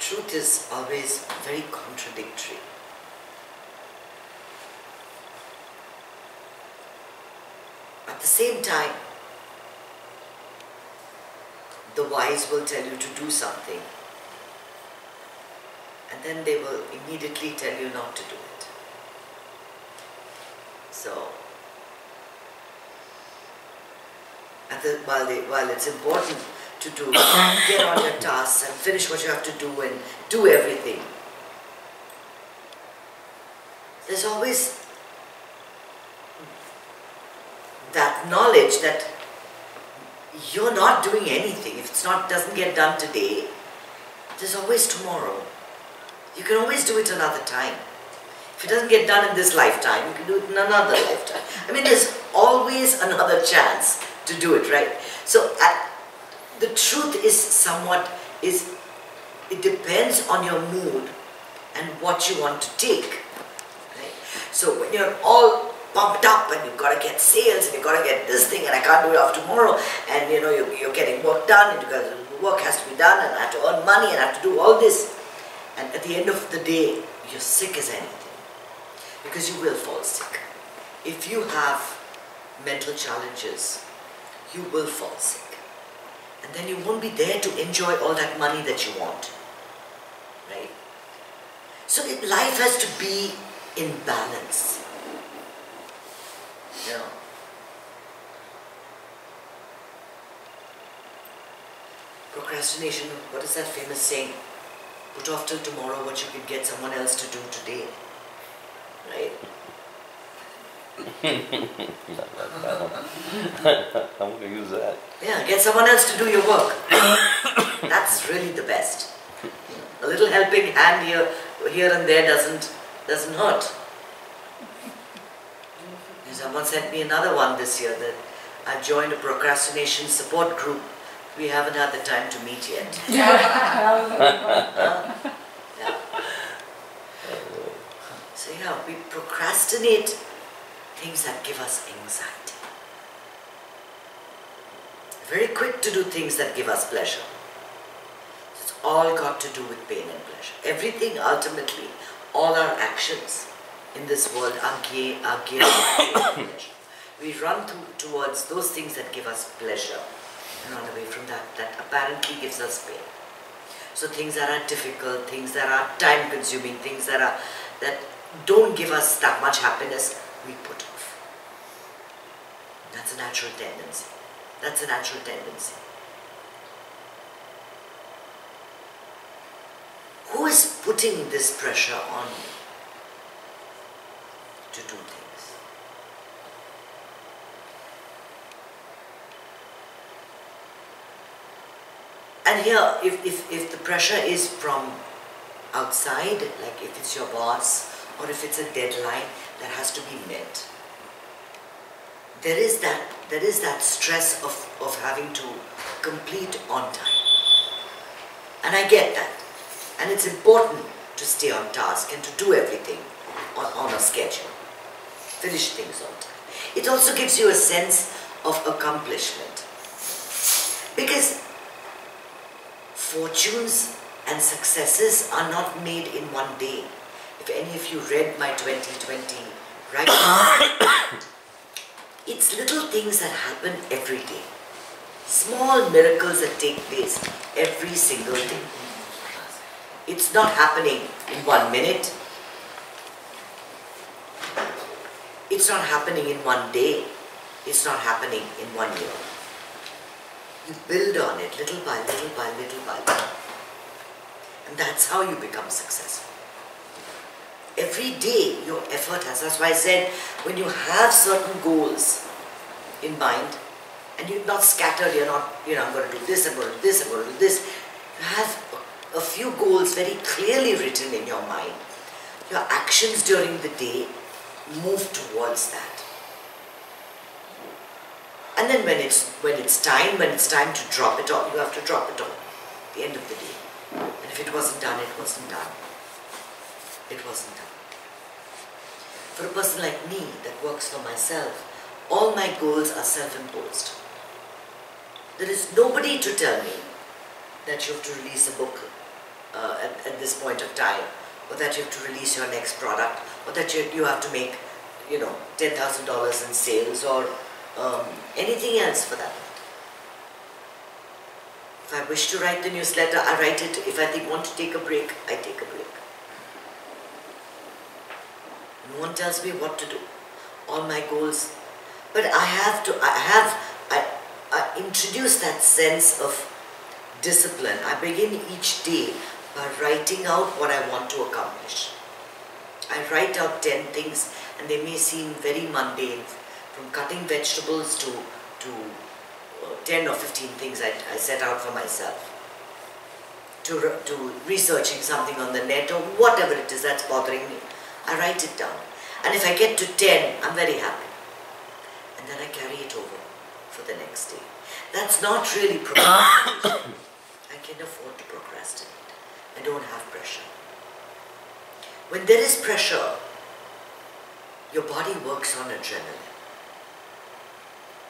truth is always very contradictory. At the same time, the wise will tell you to do something, and then they will immediately tell you not to do it. So, while it's important to get on your tasks and finish what you have to do and do everything, there's always that knowledge that you're not doing anything. If doesn't get done today, there's always tomorrow. You can always do it another time. If it doesn't get done in this lifetime, you can do it in another lifetime. I mean, there's always another chance to do it, right? So the truth is it depends on your mood and what you want to take, right? So when you're all pumped up and you've got to get sales and you've got to get this thing and I can't do it after tomorrow, and you know you're getting work done and because the work has to be done and I have to earn money and I have to do all this, and at the end of the day you're sick as anything, because you will fall sick. If you have mental challenges, you will fall sick, and then you won't be there to enjoy all that money that you want, right? So life has to be in balance. You know, procrastination, what is that famous saying? Put off till tomorrow what you can get someone else to do today, right? I'm going to use that. Yeah, get someone else to do your work. That's really the best. A little helping hand here and there doesn't hurt. Someone sent me another one this year that I've joined a procrastination support group. We haven't had the time to meet yet. Yeah. So yeah, we procrastinate things that give us anxiety. Very quick to do things that give us pleasure. It's all got to do with pain and pleasure. Everything ultimately, all our actions in this world are geared to pleasure. We run towards those things that give us pleasure and run away from that apparently gives us pain. So things that are difficult, things that are time consuming, things that don't give us that much happiness, we put off. That's a natural tendency. That's a natural tendency. Who is putting this pressure on you to do things? And here, if the pressure is from outside, like if it's your boss or if it's a deadline that has to be met, there is that stress of having to complete on time. And I get that. And it's important to stay on task and to do everything on a schedule. Finish things on time. It also gives you a sense of accomplishment. Because fortunes and successes are not made in one day. If any of you read my 2020 writing, it's little things that happen every day. Small miracles that take place every single day. It's not happening in 1 minute. It's not happening in 1 day. It's not happening in 1 year. You build on it little by little by little by little. And that's how you become successful. Every day your effort has, that's why I said, when you have certain goals in mind, and you're not scattered, you're not, I'm going to do this, I'm going to do this, I'm going to do this. You have a few goals very clearly written in your mind. Your actions during the day move towards that. And then when it's time to drop it off, you have to drop it off at the end of the day. And if it wasn't done, it wasn't done. It wasn't done. For a person like me that works for myself, all my goals are self-imposed. There is nobody to tell me that you have to release a book at this point of time, or that you have to release your next product, or that you have to make, $10,000 in sales, or anything else for that. If I wish to write the newsletter, I write it. If I want to take a break, I take a break. No one tells me what to do. All my goals, but I introduce that sense of discipline. I begin each day by writing out what I want to accomplish. I write out 10 things, and they may seem very mundane, from cutting vegetables to 10 or 15 things I set out for myself, to researching something on the net or whatever it is that's bothering me. I write it down, and if I get to 10, I'm very happy, and then I carry it over for the next day. That's not really procrastination. I can afford to procrastinate. I don't have pressure. When there is pressure, your body works on adrenaline.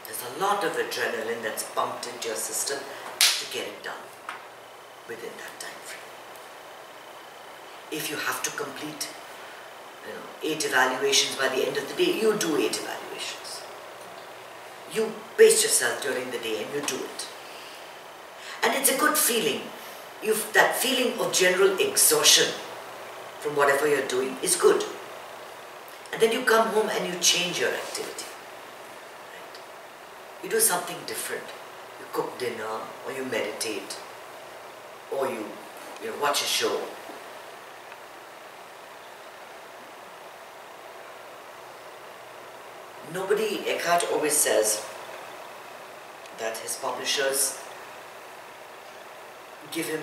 There's a lot of adrenaline that's pumped into your system to get it done within that time frame. If you have to complete 8 evaluations by the end of the day, you do 8 evaluations. You pace yourself during the day and you do it. And it's a good feeling. That feeling of general exhaustion from whatever you're doing is good. And then you come home and you change your activity. Right? You do something different. You cook dinner, or you meditate, or you watch a show. Eckhart always says that his publishers give him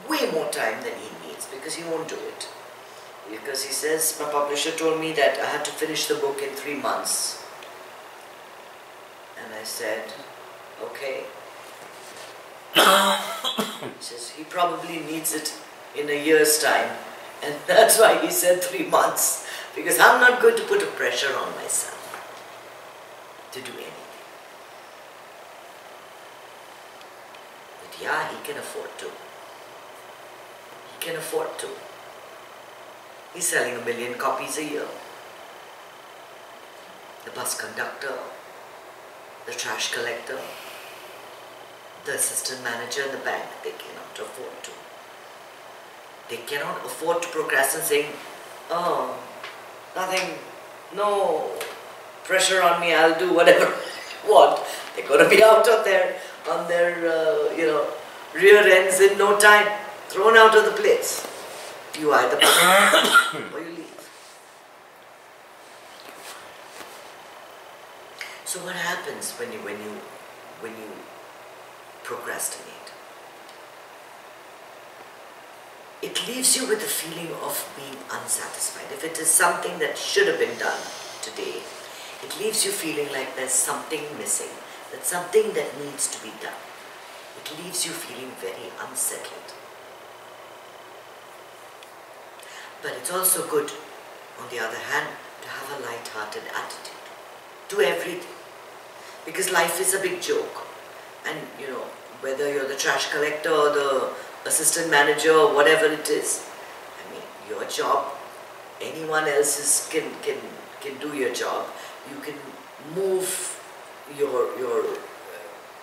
way more time than he needs, because he won't do it. Because he says, my publisher told me that I had to finish the book in 3 months. And I said, okay. He says, he probably needs it in a year's time. And that's why he said 3 months. Because I'm not going to put a pressure on myself to do anything. But yeah, he can afford to. He can afford to. He's selling 1 million copies a year. The bus conductor, the trash collector, the assistant manager in the bank, they cannot afford to. They cannot afford to procrastinate, saying, oh, nothing, no pressure on me, I'll do whatever I want. They're going to be out on their rear ends in no time, thrown out of the place. You either or you leave. So what happens when you procrastinate? It leaves you with a feeling of being unsatisfied. If it is something that should have been done today, it leaves you feeling like there's something missing, that's something that needs to be done. It leaves you feeling very unsettled. But it's also good, on the other hand, to have a light-hearted attitude to everything. Because life is a big joke. And, whether you're the trash collector or the assistant manager or whatever it is, I mean, your job, anyone else's can do your job. You can move your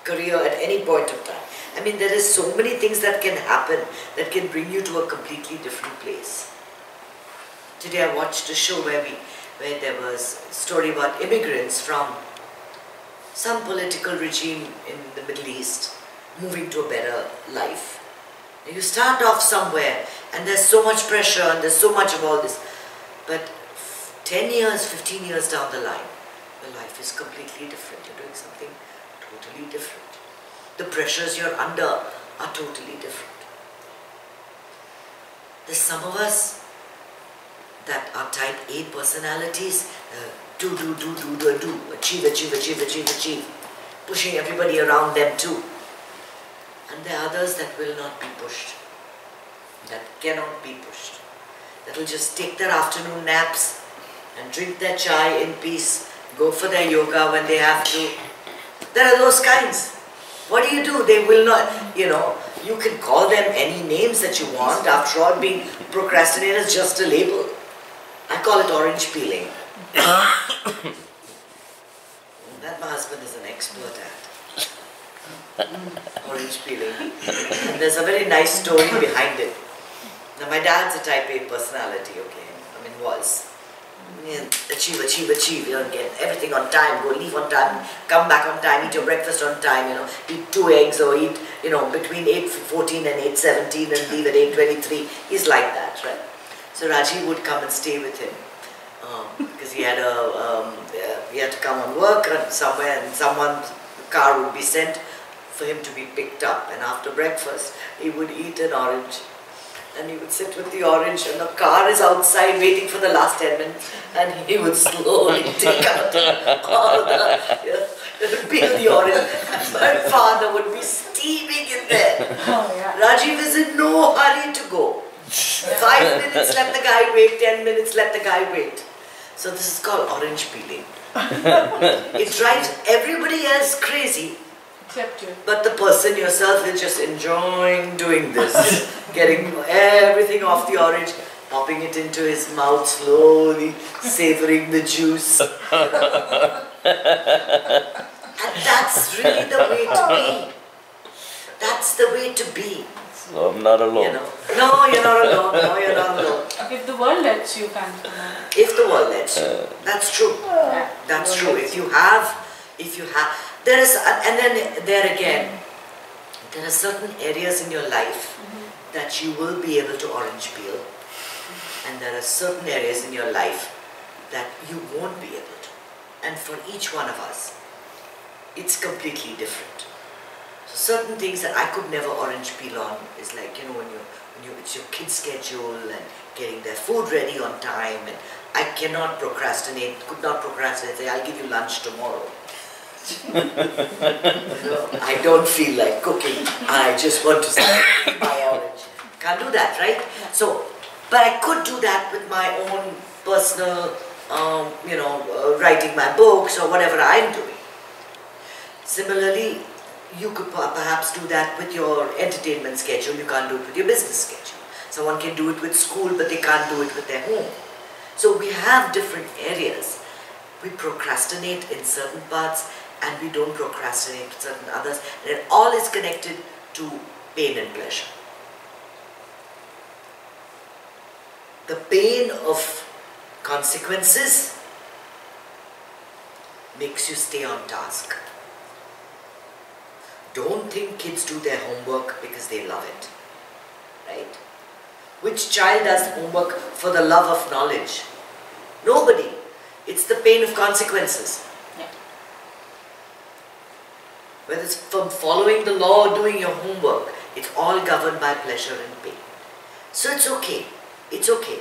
career at any point of time. I mean, there is so many things that can happen that can bring you to a completely different place. Today I watched a show where there was a story about immigrants from some political regime in the Middle East moving to a better life. You start off somewhere and there's so much pressure and there's so much of all this, but 10 years, 15 years down the line, your life is completely different. You're doing something totally different. The pressures you're under are totally different. There's some of us that are type A personalities, do, achieve, pushing everybody around them too. And there are others that will not be pushed, that cannot be pushed, that will just take their afternoon naps and drink their chai in peace, go for their yoga when they have to. There are those kinds. What do? They will not, You can call them any names that you want. After all, being procrastinator is just a label. I call it orange peeling. That my husband is an expert at. Orange peeling. And there's a very nice story behind it. Now my dad's a type A personality, okay? I mean, was. Yeah, achieve, get everything on time, go leave on time, come back on time, eat your breakfast on time, eat 2 eggs or eat, between 8:14 and 8:17 and leave at 8:23. He's like that, right? So Rajiv would come and stay with him because he had to come on work somewhere, and someone's car would be sent for him to be picked up, and after breakfast he would eat an orange. And he would sit with the orange, and the car is outside waiting for the last 10 minutes, and he would slowly take out all peel the orange. My father would be steaming in there. Oh, yeah. Rajiv is in no hurry to go. 5 minutes, let the guy wait. 10 minutes, let the guy wait. So this is called orange peeling. It drives everybody else crazy. Except you. But the person yourself is just enjoying doing this, getting everything off the orange, popping it into his mouth slowly, savoring the juice. And that's really the way to be. That's the way to be. So I'm not alone. No, you're not alone. No, you're not alone. If the world lets you, Kanchana. If the world lets you. That's true. Yeah, That's the true. world If you have, there is, and then there again, there are certain areas in your life that you will be able to orange peel, and there are certain areas in your life that you won't be able to. And for each one of us, it's completely different. So certain things that I could never orange peel on is like, when it's your kid's schedule and getting their food ready on time, and I cannot procrastinate, could not procrastinate, say I'll give you lunch tomorrow. I don't feel like cooking. I just want to start my orange. Can't do that, right? So, but I could do that with my own personal, writing my books or whatever I'm doing. Similarly, you could perhaps do that with your entertainment schedule. You can't do it with your business schedule. Someone can do it with school, but they can't do it with their home. So we have different areas. We procrastinate in certain parts, and we don't procrastinate in certain others. And it all is connected to pain and pleasure. The pain of consequences makes you stay on task. Don't think kids do their homework because they love it, right? Which child does homework for the love of knowledge? Nobody. It's the pain of consequences. Yeah. Whether it's from following the law or doing your homework, it's all governed by pleasure and pain. So it's okay. It's okay.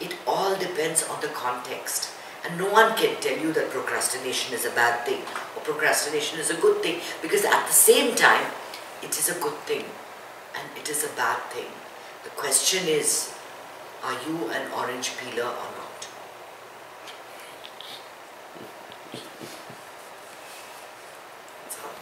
It all depends on the context. And no one can tell you that procrastination is a bad thing or procrastination is a good thing, because at the same time, it is a good thing and it is a bad thing. The question is, are you an orange peeler or not? That's all.